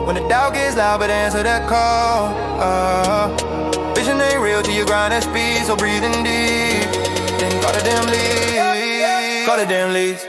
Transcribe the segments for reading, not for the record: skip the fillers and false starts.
When the doubt gets loud, but answer that call. Vision ain't real till you grind at speed, so breathing deep. Then call the damn leads. Call the damn leads.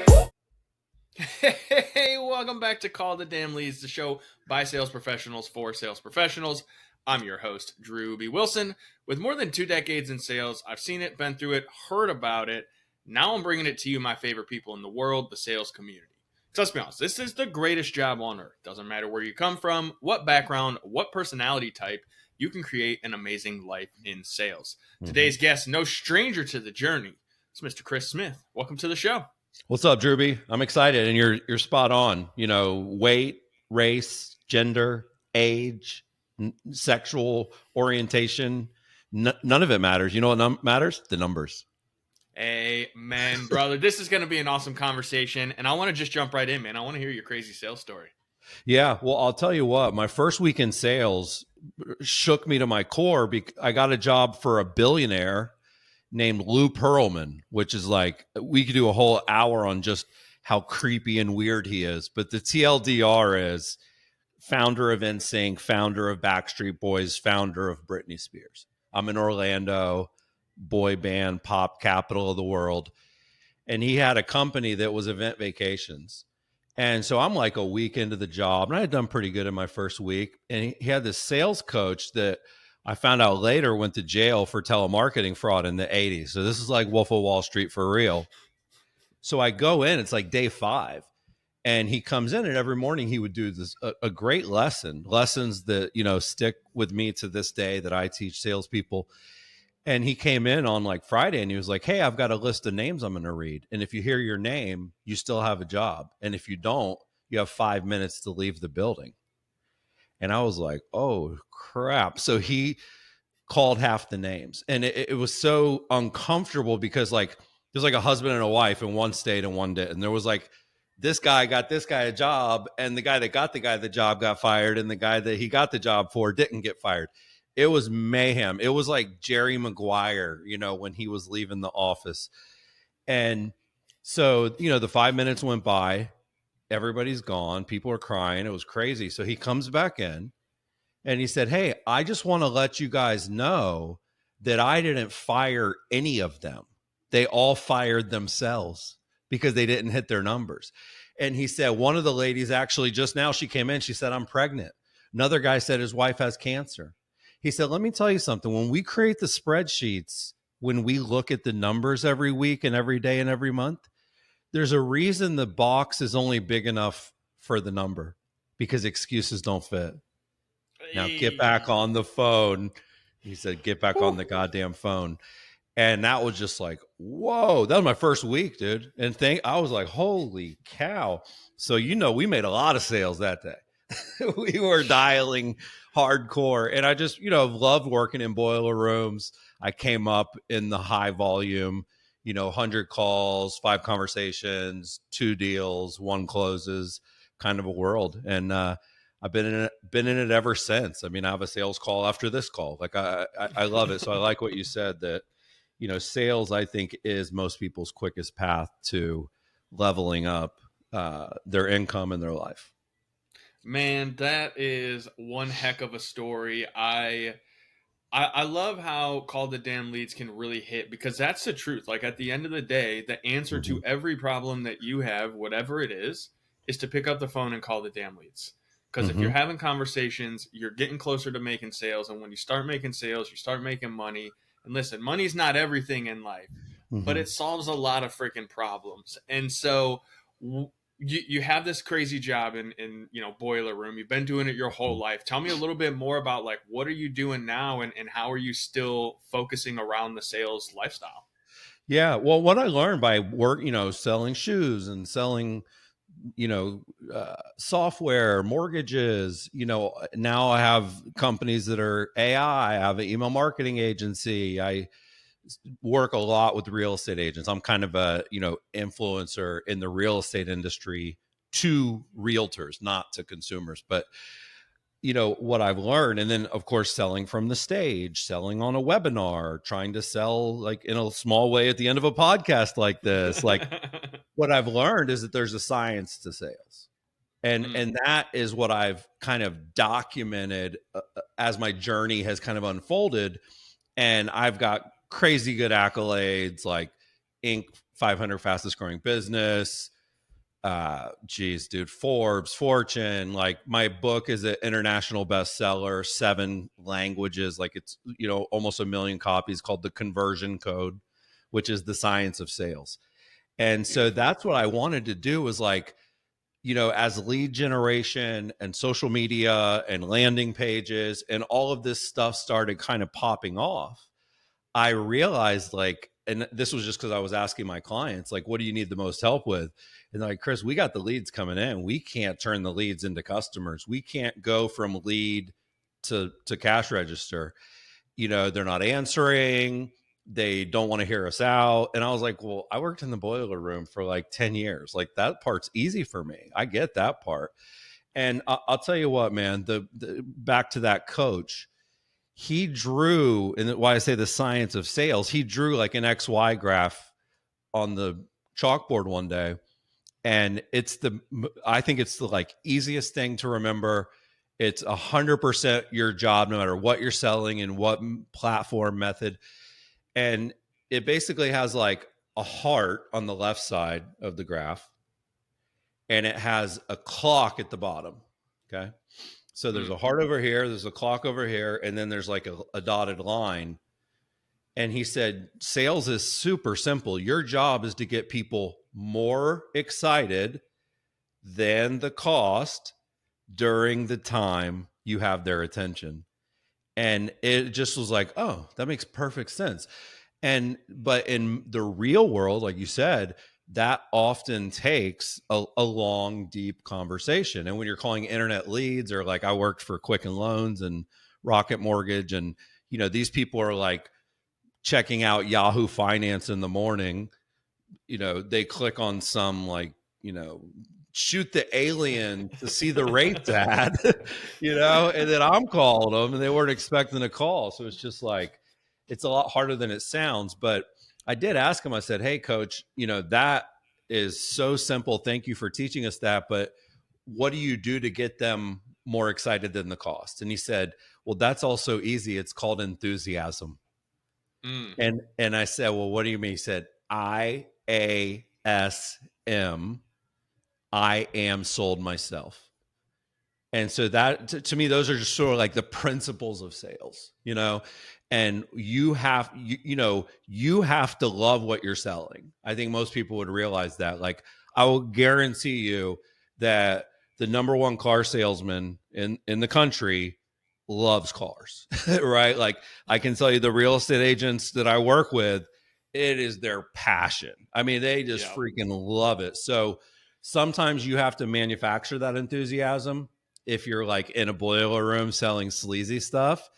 Hey, welcome back to Call the Damn Leads, the show by sales professionals for sales professionals. I'm your host, Drewbie Wilson. With more than 2 decades in sales, I've seen it, been through it, heard about it. Now I'm bringing it to you, my favorite people in the world, the sales community. So let's be honest, this is the greatest job on earth. Doesn't matter where you come from, what background, what personality type, you can create an amazing life in sales. Today's guest, no stranger to the journey, it's Mr. Chris Smith. Welcome to the show. What's up, Drewbie? I'm excited, and you're spot on. You know, weight, race, gender, age, sexual orientation, none of it matters. You know what matters? The numbers. Amen, brother. This is going to be an awesome conversation, and I want to just jump right in, man. I want to hear your crazy sales story. Yeah, well, I'll tell you what. My first week in sales shook me to my core. I got a job for a billionaire named Lou Pearlman, which is like, we could do a whole hour on just how creepy and weird he is. But the TLDR is founder of NSYNC, founder of Backstreet Boys, founder of Britney Spears. I'm in Orlando, boy band, pop capital of the world. And he had a company that was Event Vacations. And so I'm like a week into the job, and I had done pretty good in my first week. And he had this sales coach that I found out later went to jail for telemarketing fraud in the 80s. So this is like Wolf of Wall Street for real. So I go in, it's like day 5. And he comes in, and every morning he would do this, a great lessons that, you know, stick with me to this day that I teach salespeople. And he came in on like Friday, and he was like, hey, I've got a list of names I'm going to read. And if you hear your name, you still have a job. And if you don't, you have 5 minutes to leave the building. And I was like, oh, crap. So he called half the names. And it was so uncomfortable because like there's like a husband and a wife, and one stayed and one didn't. And there was like, this guy got this guy a job, and the guy that got the guy the job got fired, and the guy that he got the job for didn't get fired. It was mayhem. It was like Jerry Maguire, you know, when he was leaving the office. And so, you know, the 5 minutes went by. Everybody's gone. People are crying. It was crazy. So he comes back in, and he said, hey, I just want to let you guys know that I didn't fire any of them. They all fired themselves because they didn't hit their numbers. And he said, one of the ladies actually just now, she came in, she said, I'm pregnant. Another guy said his wife has cancer. He said, let me tell you something. When we create the spreadsheets, when we look at the numbers every week and every day and every month, there's a reason the box is only big enough for the number, because excuses don't fit. Now get back on the phone. He said, get back on the goddamn phone. And that was just like, whoa, that was my first week, dude. And I was like, holy cow. So, you know, we made a lot of sales that day. We were dialing hardcore. And I just, you know, loved working in boiler rooms. I came up in the high volume, you know, 100 calls, 5 conversations, 2 deals, 1 closes kind of a world. And I've been in it ever since. I mean, I have a sales call after this call. Like I love it. So I like what you said, that, you know, sales, I think, is most people's quickest path to leveling up their income and their life. Man, that is one heck of a story. I love how Call the Damn Leads can really hit, because that's the truth. Like at the end of the day, the answer to every problem that you have, whatever it is to pick up the phone and call the damn leads. Because if you're having conversations, you're getting closer to making sales. And when you start making sales, you start making money. And listen, money's not everything in life, but it solves a lot of freaking problems. And so you have this crazy job in you know, boiler room. You've been doing it your whole life. Tell me a little bit more about like, what are you doing now, and how are you still focusing around the sales lifestyle? Yeah. Well, what I learned by work, you know, selling shoes and selling, you know, software, mortgages, you know, now I have companies that are AI. I have an email marketing agency. I work a lot with real estate agents. I'm kind of a, you know, influencer in the real estate industry to realtors, not to consumers. But you know, what I've learned. And then of course, selling from the stage, selling on a webinar, trying to sell like in a small way at the end of a podcast like this. Like what I've learned is that there's a science to sales. Mm. And that is what I've kind of documented as my journey has kind of unfolded. And I've got crazy good accolades like Inc. 500 fastest growing business. Geez, dude, Forbes, Fortune. Like my book is an international bestseller, 7 languages. Like it's, almost 1 million copies, called The Conversion Code, which is the science of sales. And so Beautiful. that's what I wanted to do was like, as lead generation and social media and landing pages and all of this stuff started kind of popping off, I realized like, and this was just because I was asking my clients, like, what do you need the most help with? And they're like, Chris, we got the leads coming in. We can't turn the leads into customers. We can't go from lead to cash register. They're not answering. They don't want to hear us out. And I was like, well, I worked in the boiler room for like 10 years. Like that part's easy for me. I get that part. And I'll tell you what, man, the back to that coach, he drew, and why I say the science of sales, he drew like an XY graph on the chalkboard one day. And I think it's the like easiest thing to remember. It's 100% your job, no matter what you're selling and what platform method. And it basically has like a heart on the left side of the graph, and it has a clock at the bottom. Okay. So there's Mm. a heart over here, there's a clock over here, and then there's like a dotted line. And he said, sales is super simple. Your job is to get people more excited than the cost during the time you have their attention. And it just was like, oh, that makes perfect sense. But in the real world, like you said, that often takes a long, deep conversation. And when you're calling internet leads, or like I worked for Quicken Loans and Rocket Mortgage, and these people are like checking out Yahoo Finance in the morning, they click on some like, shoot the alien to see the rates ad, and then I'm calling them and they weren't expecting a call. So it's just like, it's a lot harder than it sounds. But I did ask him, I said, hey, coach, that is so simple. Thank you for teaching us that. But what do you do to get them more excited than the cost? And he said, well, that's also easy. It's called enthusiasm. Mm. And I said, well, what do you mean? He said, IASM. I am sold myself. And so that to me, those are just sort of like the principles of sales, and you have to love what you're selling. I think most people would realize that. Like I will guarantee you that the number one car salesman in the country loves cars, right? Like I can tell you the real estate agents that I work with, it is their passion. I mean, they just Yeah. freaking love it. So sometimes you have to manufacture that enthusiasm if you're like in a boiler room selling sleazy stuff.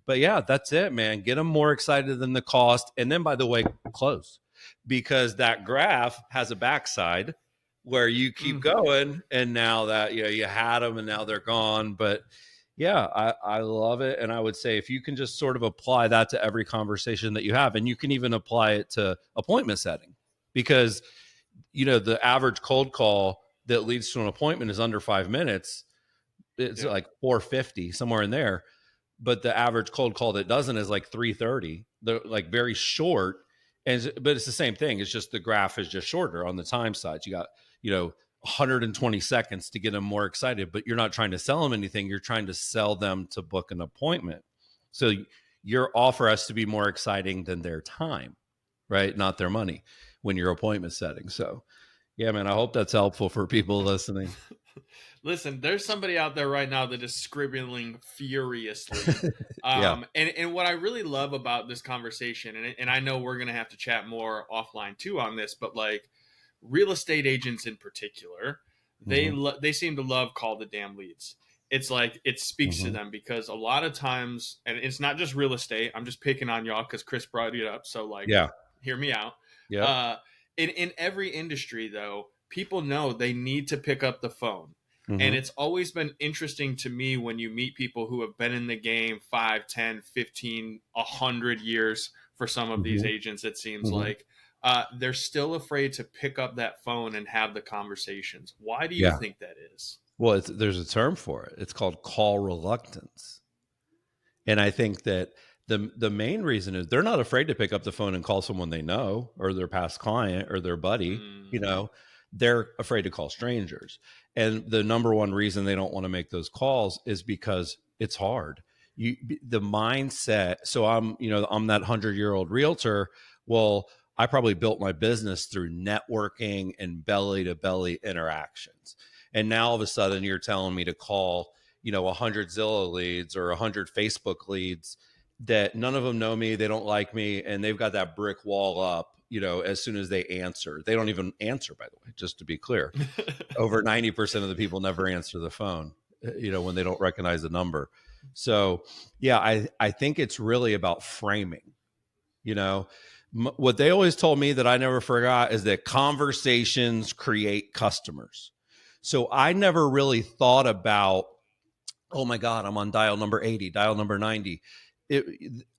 But yeah, that's it, man. Get them more excited than the cost. And then, by the way, close, because that graph has a backside where you keep Mm. going. And now that, you had them and now they're gone. But yeah, I love it. And I would say if you can just sort of apply that to every conversation that you have, and you can even apply it to appointment setting, because the average cold call that leads to an appointment is under 5 minutes. It's Yeah. like 450, somewhere in there. But the average cold call that doesn't is like 330. They're like very short. But it's the same thing. It's just the graph is just shorter on the time side. You got, 120 seconds to get them more excited, but you're not trying to sell them anything. You're trying to sell them to book an appointment. So your offer has to be more exciting than their time, right? Not their money when you're appointment setting. So yeah, man, I hope that's helpful for people listening. Listen, there's somebody out there right now that is scribbling furiously. Yeah. And what I really love about this conversation, and I know we're going to have to chat more offline too on this, but like real estate agents in particular, they seem to love call the damn leads. It's like it speaks to them because a lot of times, and it's not just real estate. I'm just picking on y'all because Chris brought it up. So like, Yeah. hear me out. Yep. In every industry, though, people know they need to pick up the phone. And Mhm. it's always been interesting to me when you meet people who have been in the game 5, 10, 15, 100 years for some of these Mhm. agents, it seems Mhm. like. They're still afraid to pick up that phone and have the conversations. Why do you Yeah. think that is? Well, there's a term for it. It's called call reluctance. And I think that the main reason is they're not afraid to pick up the phone and call someone they know or their past client or their buddy. You Mm-hmm. know, they're afraid to call strangers. And the number one reason they don't want to make those calls is because it's hard. The mindset. So I'm that 100-year-old realtor. Well, I probably built my business through networking and belly to belly interactions. And now all of a sudden you're telling me to call 100 Zillow leads or 100 Facebook leads that none of them know me, they don't like me, and they've got that brick wall up, as soon as they answer. They don't even answer, by the way, just to be clear. Over 90% of the people never answer the phone, when they don't recognize the number. So, yeah, I think it's really about framing. What they always told me that I never forgot is that conversations create customers. So I never really thought about, oh my God, I'm on dial number 80, dial number 90.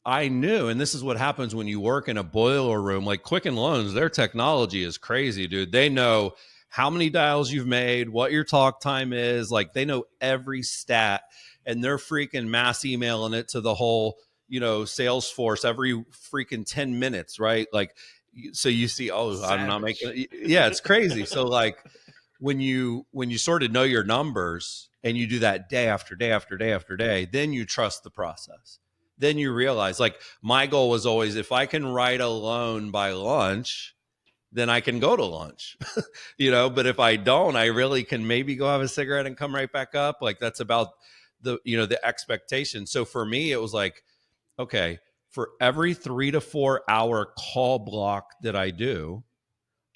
I knew, and this is what happens when you work in a boiler room, like Quicken Loans, their technology is crazy, dude. They know how many dials you've made, what your talk time is. Like they know every stat, and they're freaking mass emailing it to the whole, Salesforce every freaking 10 minutes, right? Like, so you see, oh, Savage. I'm not making it. Yeah, it's crazy. So like, when you sort of know your numbers and you do that day after day after day after day, then you trust the process. Then you realize, like, my goal was always, if I can write a loan by lunch, then I can go to lunch. But if I don't, I really can maybe go have a cigarette and come right back up. Like, that's about the expectation. So for me, it was like, okay, for every 3 to 4 hour call block that I do,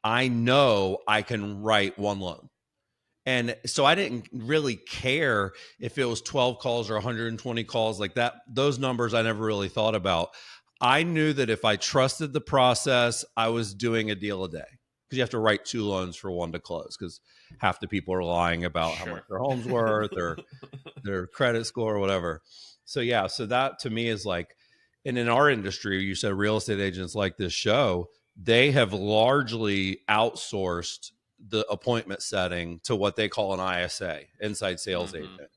I know I can write one loan. And so I didn't really care if it was 12 calls or 120 calls like that. Those numbers I never really thought about. I knew that if I trusted the process, I was doing a deal a day, because you have to write 2 loans for one to close, because half the people are lying about how much their home's worth or their credit score or whatever. So yeah, so that to me is like, and in our industry, you said real estate agents like this show, they have largely outsourced the appointment setting to what they call an ISA, inside sales agent,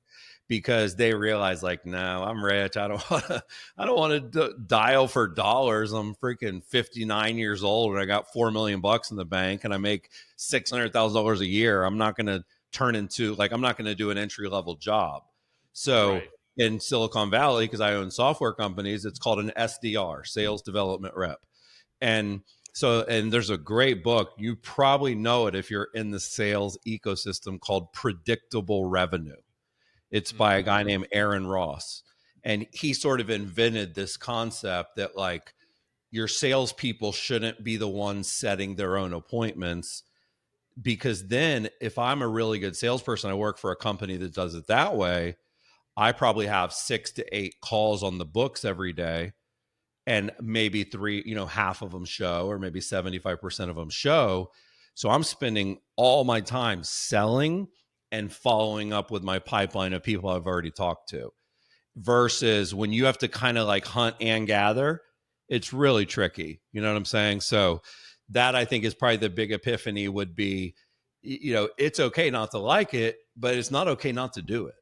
because they realize, like, no, I'm rich. I don't want to dial for dollars. I'm freaking 59 years old and I got $4 million in the bank and I make $600,000 a year. I'm not going to I'm not going to do an entry level job. So Right. in Silicon Valley, because I own software companies, it's called an SDR, sales development rep. And there's a great book. You probably know it if you're in the sales ecosystem, called Predictable Revenue. It's by a guy named Aaron Ross. And he sort of invented this concept that, like, your salespeople shouldn't be the ones setting their own appointments, because then if I'm a really good salesperson, I work for a company that does it that way, I probably have 6 to 8 calls on the books every day, and maybe 3, half of them show, or maybe 75% of them show. So I'm spending all my time selling and following up with my pipeline of people I've already talked to, versus when you have to kind of like hunt and gather, it's really tricky. You know what I'm saying? So that, I think, is probably the big epiphany, would be, it's okay not to like it, but it's not okay not to do it.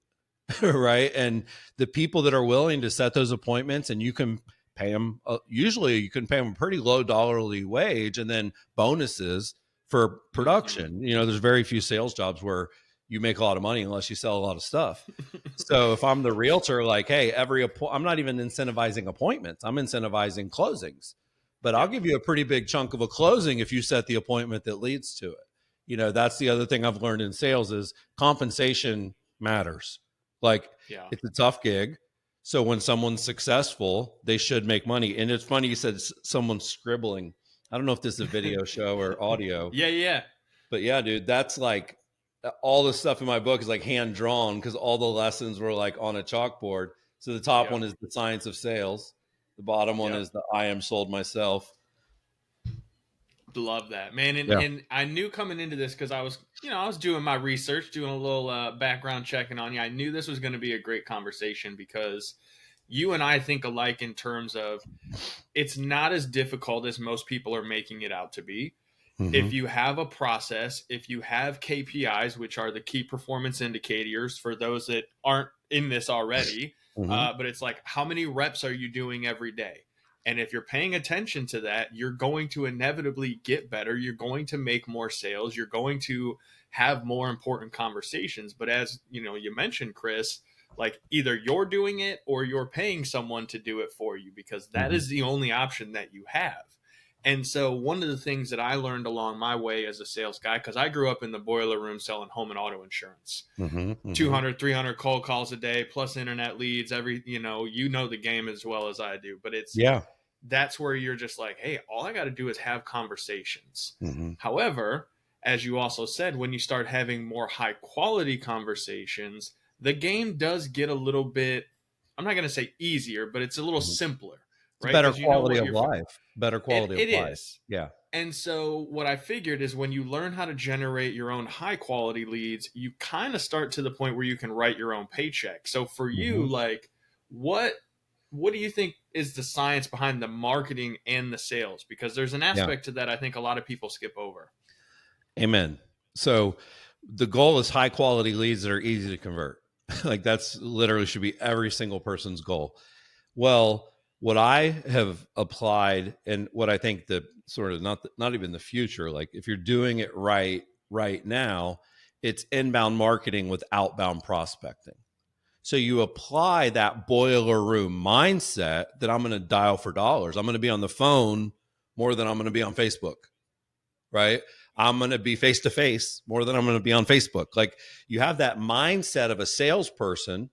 Right. And the people that are willing to set those appointments, and you can pay them, usually you can pay them a pretty low dollarly wage and then bonuses for production. There's very few sales jobs where you make a lot of money unless you sell a lot of stuff. So if I'm the realtor, like, hey, I'm not even incentivizing appointments, I'm incentivizing closings, but I'll give you a pretty big chunk of a closing if you set the appointment that leads to it. That's the other thing I've learned in sales, is compensation matters. Like, it's a tough gig. So when someone's successful, they should make money. And it's funny you said someone's scribbling. I don't know if this is a video show or audio. Yeah. But yeah, dude, that's like, all the stuff in my book is like hand drawn, because all the lessons were like on a chalkboard. So the top one is the science of sales. The bottom one is the I am sold myself. Love that, man. And I knew coming into this, because I was doing my research, doing a little background checking on you. I knew this was going to be a great conversation, because you and I think alike, in terms of, it's not as difficult as most people are making it out to be. If you have a process, if you have KPIs, which are the key performance indicators for those that aren't in this already, but it's like, how many reps are you doing every day? And if you're paying attention to that, you're going to inevitably get better. You're going to make more sales. You're going to have more important conversations. But as you know, you mentioned, Chris, like either you're doing it or you're paying someone to do it for you, because that is the only option that you have. And so one of the things that I learned along my way as a sales guy, because I grew up in the boiler room selling home and auto insurance, 200, 300 cold calls a day, plus internet leads, you know the game as well as I do, but that's where you're just like, hey, all I got to do is have conversations. However, as you also said, when you start having more high quality conversations, the game does get a little bit, I'm not going to say easier, but it's a little simpler. Right? Better quality of life. Better quality of life. It is. Yeah. And so what I figured is when you learn how to generate your own high quality leads, you kind of start to the point where you can write your own paycheck. So for you, like, what do you think is the science behind the marketing and the sales? Because there's an aspect to that I think a lot of people skip over. Amen. So the goal is high quality leads that are easy to convert. Like that's literally should be every single person's goal. Well, what I have applied and what I think the sort of not even the future, like if you're doing it right now, it's inbound marketing with outbound prospecting. So you apply that boiler room mindset that I'm going to dial for dollars. I'm going to be on the phone more than I'm going to be on Facebook, right? I'm going to be face to face more than I'm going to be on Facebook. Like you have that mindset of a salesperson,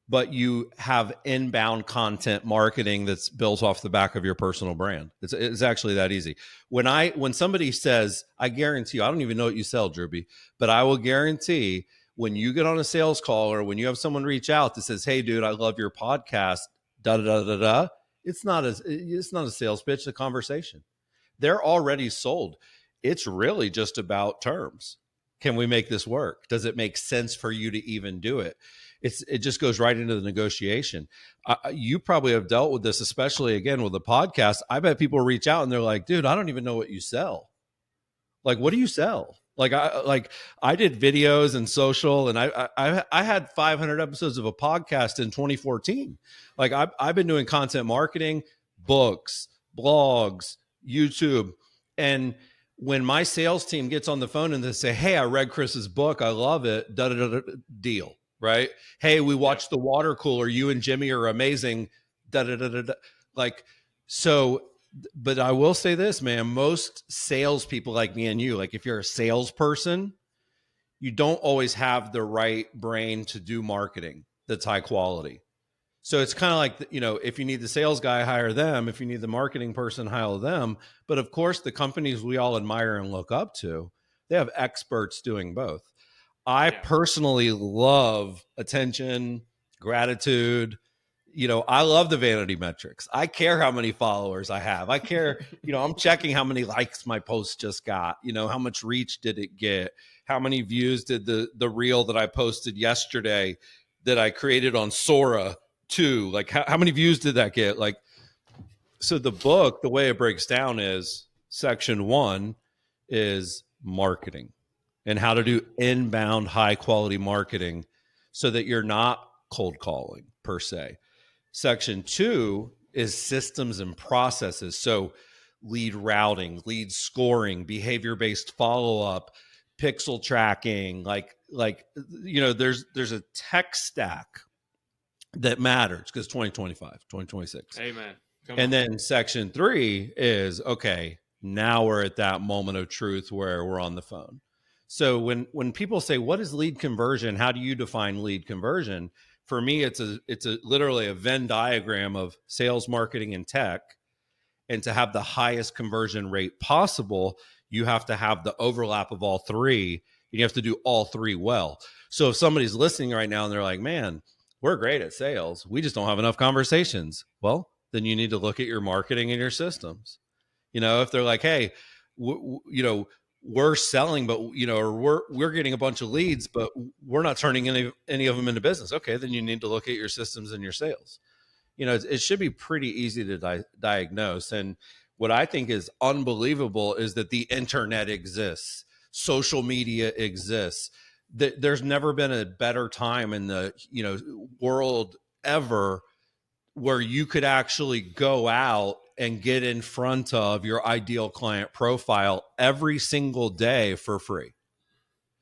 but you have inbound content marketing that's built off the back of your personal brand. It's actually that easy. When somebody says, I guarantee you, I don't even know what you sell, Drewbie, but I will guarantee when you get on a sales call or when you have someone reach out that says, hey, dude, I love your podcast, da da da da da. It's not a sales pitch, it's a conversation. They're already sold. It's really just about terms. Can we make this work? Does it make sense for you to even do it? It just goes right into the negotiation. You probably have dealt with this, especially again with the podcast. I bet people reach out and they're like, dude, I don't even know what you sell. Like, what do you sell? I did videos and social, and I had 500 episodes of a podcast in 2014. Like I've been doing content marketing, books, blogs, YouTube. And when my sales team gets on the phone and they say, hey, I read Chris's book, I love it, da da da, deal. Right? Hey, we watched the water cooler. You and Jimmy are amazing. Da da da da da. Like, so, but I will say this, man. Most salespeople like me and you, like if you're a salesperson, you don't always have the right brain to do marketing that's high quality. So it's kind of like, if you need the sales guy, hire them. If you need the marketing person, hire them. But of course, the companies we all admire and look up to, they have experts doing both. I personally love attention, gratitude. I love the vanity metrics. I care how many followers I have. I care, I'm checking how many likes my post just got, how much reach did it get? How many views did the reel that I posted yesterday that I created on Sora 2? Like how many views did that get? Like, so the book, the way it breaks down is section 1 is marketing. And how to do inbound high quality marketing so that you're not cold calling per se. Section 2 is systems and processes. So lead routing, lead scoring, behavior-based follow-up, pixel tracking, there's a tech stack that matters because 2025, 2026. Amen. And then section 3 is, okay, now we're at that moment of truth where we're on the phone. So when people say, what is lead conversion? How do you define lead conversion? For me, it's literally a Venn diagram of sales, marketing, and tech. And to have the highest conversion rate possible, you have to have the overlap of all three. And you have to do all three well. So if somebody's listening right now and they're like, man, we're great at sales, we just don't have enough conversations. Well, then you need to look at your marketing and your systems. If they're like, hey, we're selling, but or we're getting a bunch of leads, but we're not turning any of them into business. Okay, then you need to look at your systems and your sales. It should be pretty easy to diagnose. And what I think is unbelievable is that the internet exists, social media exists. There's never been a better time in the world ever where you could actually go out and get in front of your ideal client profile every single day for free.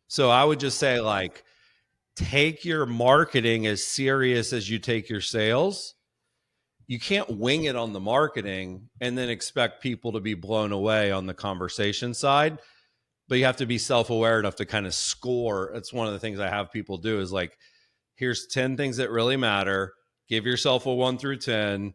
So I would just say, like, take your marketing as serious as you take your sales. You can't wing it on the marketing and then expect people to be blown away on the conversation side, but you have to be self-aware enough to kind of score. It's one of the things I have people do is like, here's 10 things that really matter. Give yourself a 1 through 10.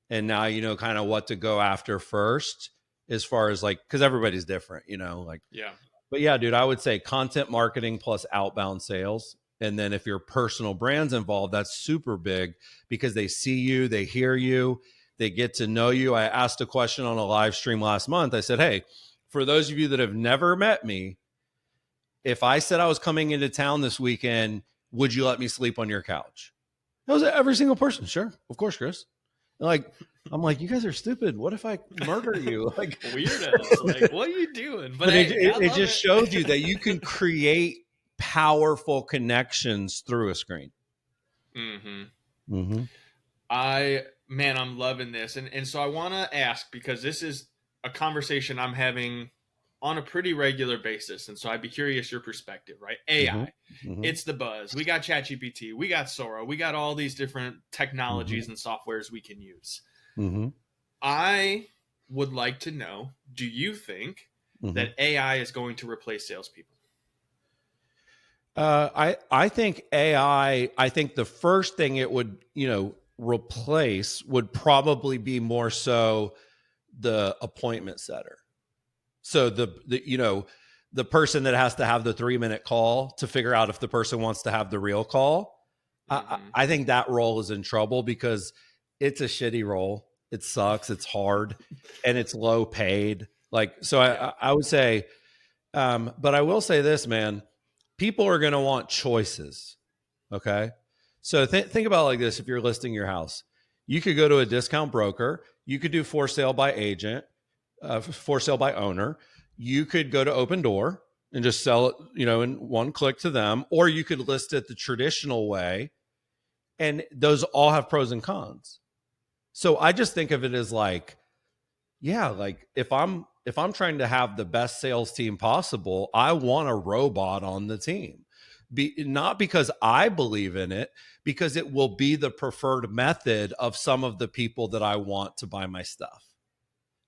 And now you know kind of what to go after first, as far as like, because everybody's different, like, yeah. But yeah, dude, I would say content marketing plus outbound sales. And then if your personal brand's involved, that's super big because they see you, they hear you, they get to know you. I asked a question on a live stream last month. I said, hey, for those of you that have never met me, if I said I was coming into town this weekend, would you let me sleep on your couch? That was every single person. Sure. Of course, Chris. I'm like, you guys are stupid. What if I murder you? Like, weirdos. Like, what are you doing? But it just shows you that you can create powerful connections through a screen. Mm-hmm. Mm-hmm. I'm loving this. And so I want to ask, because this is a conversation I'm having on a pretty regular basis. And so I'd be curious your perspective, right? AI, Mm-hmm. it's the buzz. We got ChatGPT, we got Sora, we got all these different technologies and softwares we can use. Mm-hmm. I would like to know, do you think that AI is going to replace salespeople? I think AI, I think the first thing it would, replace would probably be more so the appointment setter. So the person that has to have the 3-minute call to figure out if the person wants to have the real call. I think that role is in trouble because it's a shitty role. It sucks. It's hard and it's low paid. I would say, but I will say this, man, people are going to want choices. Okay. So think about it like this. If you're listing your house, you could go to a discount broker. You could do for sale by agent, for sale by owner. You could go to Open Door and just sell it, in one click to them, or you could list it the traditional way. And those all have pros and cons. So I just think of it as like, yeah, like if I'm trying to have the best sales team possible, I want a robot on the team. Not because I believe in it, because it will be the preferred method of some of the people that I want to buy my stuff.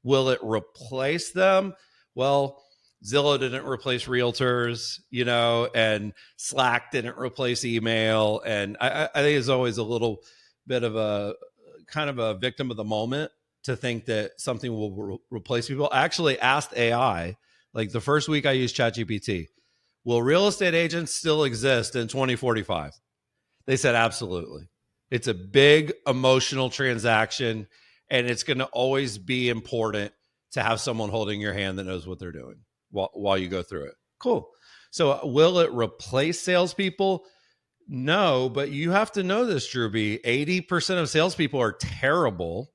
Will it replace them? Well, Zillow didn't replace realtors, and Slack didn't replace email. And I think it's always a little bit of a kind of a victim of the moment to think that something will replace people. I actually asked AI, like the first week I used ChatGPT, will real estate agents still exist in 2045? They said, absolutely. It's a big emotional transaction, and it's going to always be important to have someone holding your hand that knows what they're doing while you go through it. Cool. So will it replace salespeople? No, but you have to know this, Drewbie. 80% of salespeople are terrible.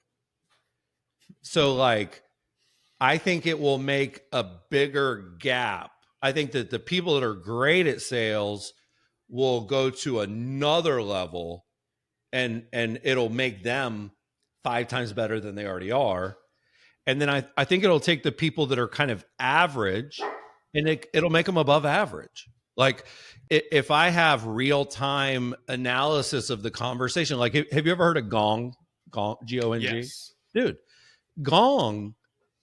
So I think it will make a bigger gap. I think that the people that are great at sales will go to another level and it'll make them 5 times better than they already are. And then I think it'll take the people that are kind of average and it'll make them above average. Like if I have real-time analysis of the conversation, like have you ever heard of Gong, G-O-N-G? Yes. Dude, Gong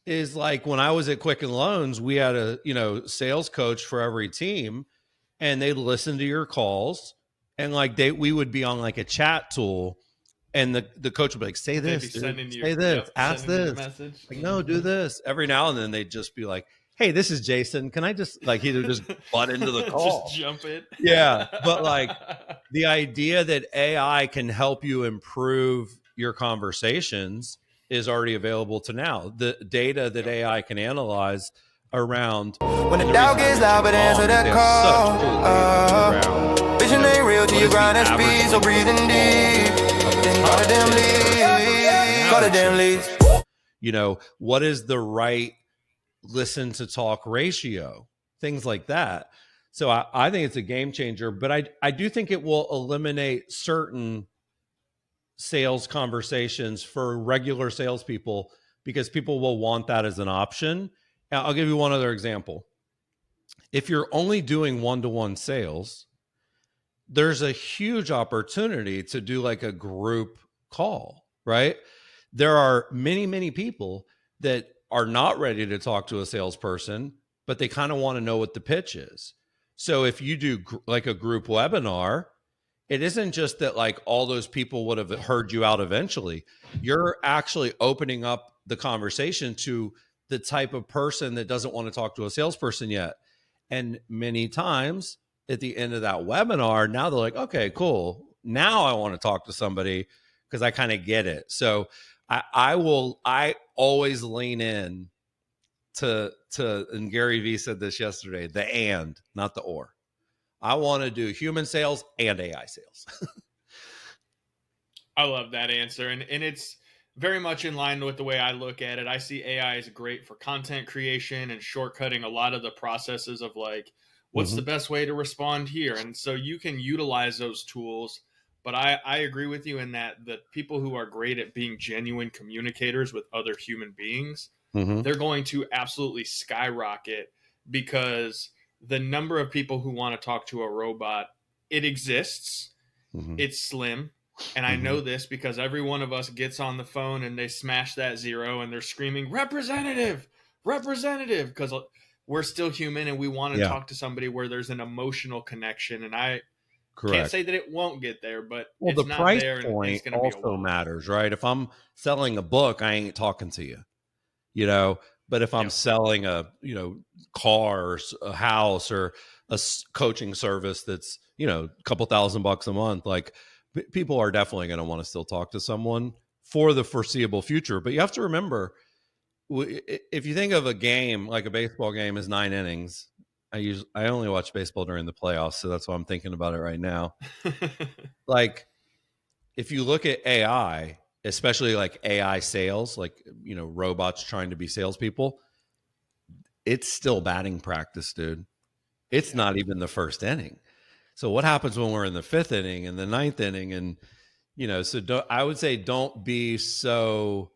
is like when I was at Quicken Loans, we had a sales coach for every team, and they'd listen to your calls, and we would be on like a chat tool, and the coach would be like, say this, say this, ask this, like, no, do this. Every now and then they'd just be like, hey, this is Jason. Can I just he would just butt into the call. Just jump it. Yeah. But the idea that AI can help you improve your conversations is already available to now. The data that AI can analyze around when the dog gets loud, but answer that call. Vision ain't real till you grind that speed, so breathing deep. Then call the damn leads. Call the damn leads. What is the right listen to talk ratio, things like that. So I think it's a game changer, but I do think it will eliminate certain sales conversations for regular salespeople because people will want that as an option. Now, I'll give you one other example. If you're only doing one-to-one sales, there's a huge opportunity to do like a group call, right? There are many, many people that are not ready to talk to a salesperson, but they kind of want to know what the pitch is. So if you do like a group webinar, it isn't just that like all those people would have heard you out eventually. You're actually opening up the conversation to the type of person that doesn't want to talk to a salesperson yet. And many times at the end of that webinar, now they're like, okay, cool. Now I want to talk to somebody because I kind of get it. So I always lean in to, and Gary Vee said this yesterday, the and, not the or. I want to do human sales and AI sales. I love that answer. And it's very much in line with the way I look at it. I see AI as great for content creation and shortcutting a lot of the processes of like, what's the best way to respond here? And so you can utilize those tools. But I agree with you in that the people who are great at being genuine communicators with other human beings, they're going to absolutely skyrocket because the number of people who want to talk to a robot, it exists. It's slim. And I know this because every one of us gets on the phone and they smash that zero and they're screaming, representative, representative, because we're still human and we want to talk to somebody where there's an emotional connection. And I can't say that it won't get there, but well, it's the not price there. And point it's going to be a also while. matters, right? If I'm selling a book, I ain't talking to you, but if I'm selling a, car or a house or a coaching service that's, a couple $1,000 a month, like people are definitely going to want to still talk to someone for the foreseeable future. But you have to remember, if you think of a game, like a baseball game is 9 innings, I only watch baseball during the playoffs. So that's why I'm thinking about it right now. Like if you look at AI, especially like AI sales, like, robots trying to be salespeople, it's still batting practice, dude. It's not even the first inning. So what happens when we're in the 5th inning and the 9th inning? And, so I would say don't be so,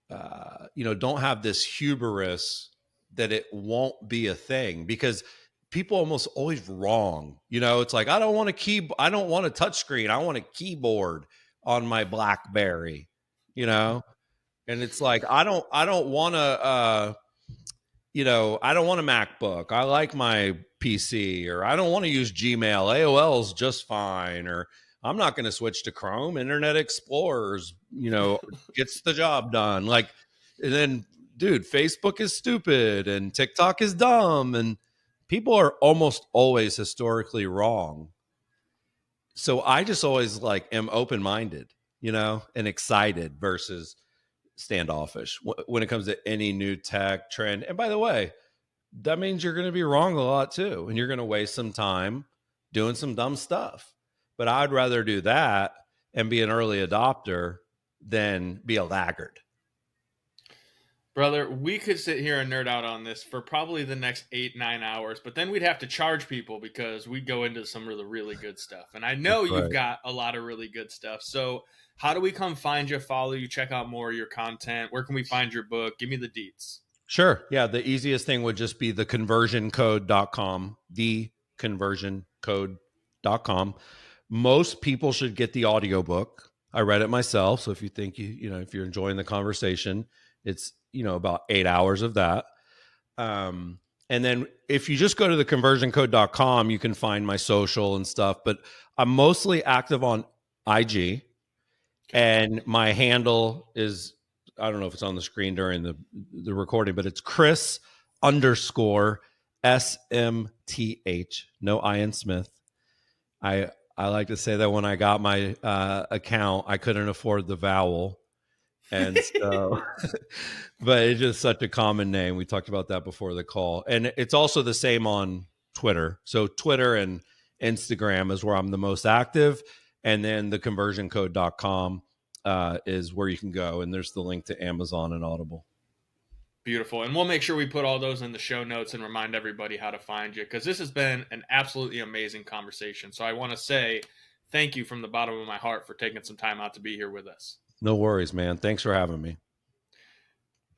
don't have this hubris that it won't be a thing because people almost always wrong. It's like, I don't want a touch screen. I want a keyboard on my BlackBerry, and it's like, I don't want to, I don't want a MacBook. I like my PC, or I don't want to use Gmail. AOL's just fine. Or I'm not going to switch to Chrome. Internet Explorer's, gets the job done. Like, and then, dude, Facebook is stupid and TikTok is dumb. And people are almost always historically wrong. So I just always like am open-minded, and excited versus standoffish when it comes to any new tech trend. And by the way, that means you're going to be wrong a lot too. And you're going to waste some time doing some dumb stuff. But I'd rather do that and be an early adopter than be a laggard. Brother, we could sit here and nerd out on this for probably the next 8-9 hours, but then we'd have to charge people because we go into some really, really good stuff. And I know you've got a lot of really good stuff. So how do we come find you, follow you, check out more of your content? Where can we find your book? Give me the deets. Sure. Yeah. The easiest thing would just be theconversioncode.com, theconversioncode.com. Most people should get the audiobook. I read it myself. So if you think if you're enjoying the conversation, it's, about 8 hours of that. And then if you just go to theconversioncode.com, you can find my social and stuff, but I'm mostly active on IG and my handle is, I don't know if it's on the screen during the recording, but it's Chris_SMTH, no I in Smith. I like to say that when I got my account, I couldn't afford the vowel. And so, but it's just such a common name. We talked about that before the call. And it's also the same on Twitter. So Twitter and Instagram is where I'm the most active. And then theconversioncode.com. is where you can go. And there's the link to Amazon and Audible. Beautiful. And we'll make sure we put all those in the show notes and remind everybody how to find you, because this has been an absolutely amazing conversation. So I want to say thank you from the bottom of my heart for taking some time out to be here with us. No worries, man. Thanks for having me.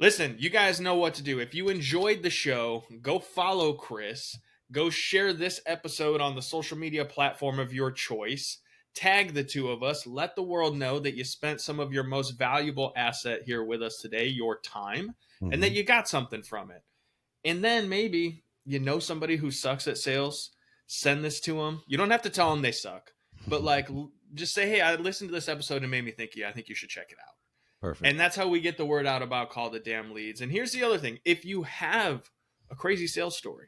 Listen, you guys know what to do. If you enjoyed the show, go follow Chris. Go share this episode on the social media platform of your choice. Tag the two of us. Let the world know that you spent some of your most valuable asset here with us today, your time, and that you got something from it. And then maybe you know somebody who sucks at sales. Send this to them. You don't have to tell them they suck, but like just say, hey, I listened to this episode and made me think, yeah, I think you should check it out. Perfect. And that's how we get the word out about Call the Damn Leads. And here's the other thing. If you have a crazy sales story,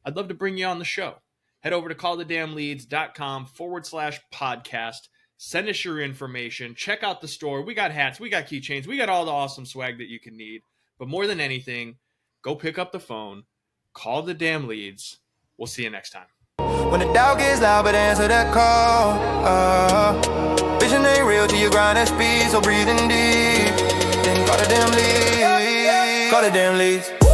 I'd love to bring you on the show. Head over to callthedamnleads.com/podcast. Send us your information. Check out the store. We got hats. We got keychains. We got all the awesome swag that you can need. But more than anything, go pick up the phone. Call the Damn Leads. We'll see you next time. When the doubt gets loud, but answer that call. Vision ain't real till you grind that speed, so breathing deep. Then call the damn leads. Call the damn leads.